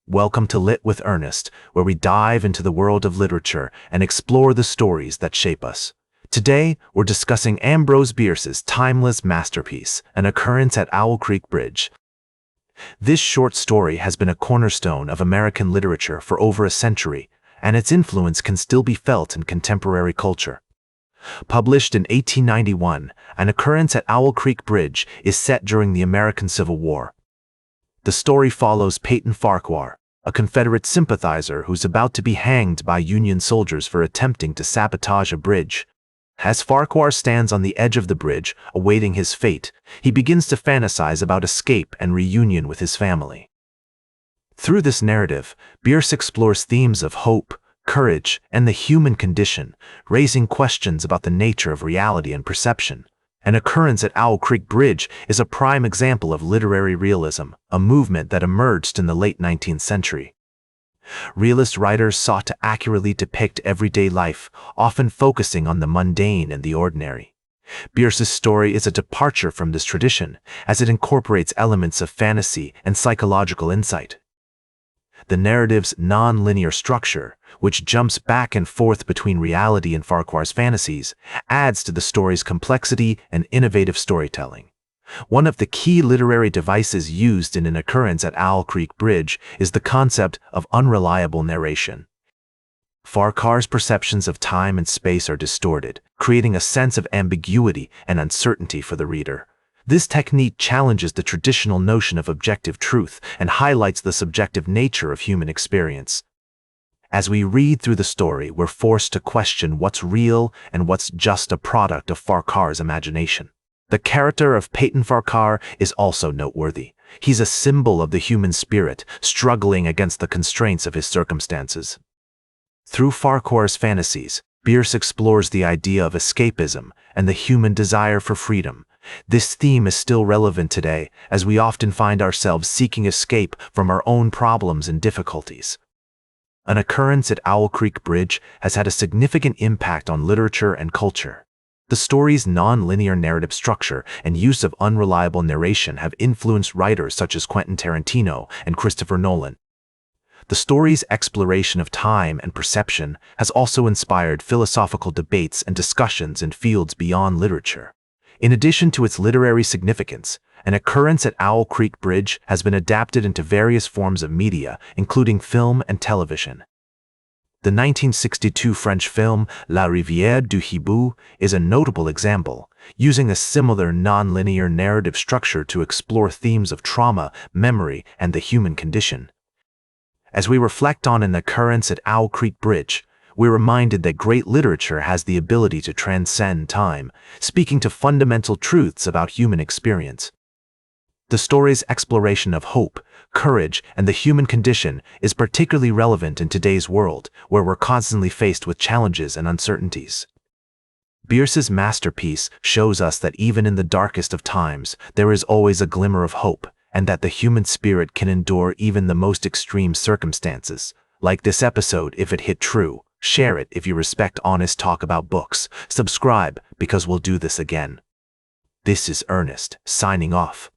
Welcome to Lit with Ernest, where we dive into the world of literature and explore the stories that shape us. Today, we're discussing Ambrose Bierce's timeless masterpiece, An Occurrence at Owl Creek Bridge. This short story has been a cornerstone of American literature for over a century, and its influence can still be felt in contemporary culture. Published in 1891, An Occurrence at Owl Creek Bridge is set during the American Civil War. The story follows Peyton Farquhar, a Confederate sympathizer who's about to be hanged by Union soldiers for attempting to sabotage a bridge. As Farquhar stands on the edge of the bridge, awaiting his fate, he begins to fantasize about escape and reunion with his family. Through this narrative, Bierce explores themes of hope, courage, and the human condition, raising questions about the nature of reality and perception. An Occurrence at Owl Creek Bridge is a prime example of literary realism, a movement that emerged in the late 19th century. Realist writers sought to accurately depict everyday life, often focusing on the mundane and the ordinary. Bierce's story is a departure from this tradition, as it incorporates elements of fantasy and psychological insight. The narrative's non-linear structure, which jumps back and forth between reality and Farquhar's fantasies, adds to the story's complexity and innovative storytelling. One of the key literary devices used in An Occurrence at Owl Creek Bridge is the concept of unreliable narration. Farquhar's perceptions of time and space are distorted, creating a sense of ambiguity and uncertainty for the reader. This technique challenges the traditional notion of objective truth and highlights the subjective nature of human experience. As we read through the story, we're forced to question what's real and what's just a product of Farquhar's imagination. The character of Peyton Farquhar is also noteworthy. He's a symbol of the human spirit, struggling against the constraints of his circumstances. Through Farquhar's fantasies, Bierce explores the idea of escapism and the human desire for freedom. This theme is still relevant today, as we often find ourselves seeking escape from our own problems and difficulties. An Occurrence at Owl Creek Bridge has had a significant impact on literature and culture. The story's non-linear narrative structure and use of unreliable narration have influenced writers such as Quentin Tarantino and Christopher Nolan. The story's exploration of time and perception has also inspired philosophical debates and discussions in fields beyond literature. In addition to its literary significance, An Occurrence at Owl Creek Bridge has been adapted into various forms of media, including film and television. The 1962 French film La Rivière du Hibou is a notable example, using a similar non-linear narrative structure to explore themes of trauma, memory, and the human condition. As we reflect on An Occurrence at Owl Creek Bridge, we're reminded that great literature has the ability to transcend time, speaking to fundamental truths about human experience. The story's exploration of hope, courage, and the human condition is particularly relevant in today's world, where we're constantly faced with challenges and uncertainties. Bierce's masterpiece shows us that even in the darkest of times, there is always a glimmer of hope, and that the human spirit can endure even the most extreme circumstances. Like this episode if it hit true. Share it if you respect honest talk about books. Subscribe because we'll do this again. This is Ernest, signing off.